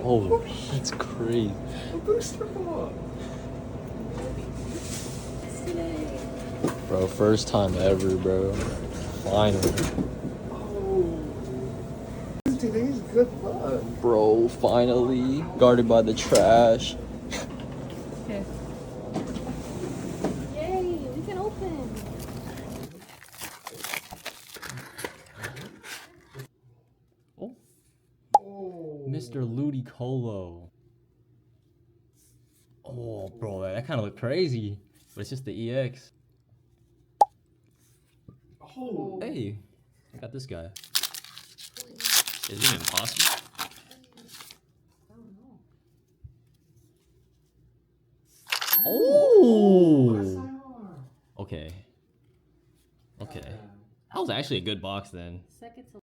Oh, that's crazy. A booster box. Bro, first time ever, bro. Finally. Oh. Today's good luck. Bro, finally. Guarded by the trash. Okay. Yay, we can open. Oh, Oh. Mr. Ludicolo. Oh, bro, that kind of looked crazy. But it's just the EX. Oh. Hey, I got this guy. Is it impossible? Oh! Okay. Okay. That was actually a good box then. Second to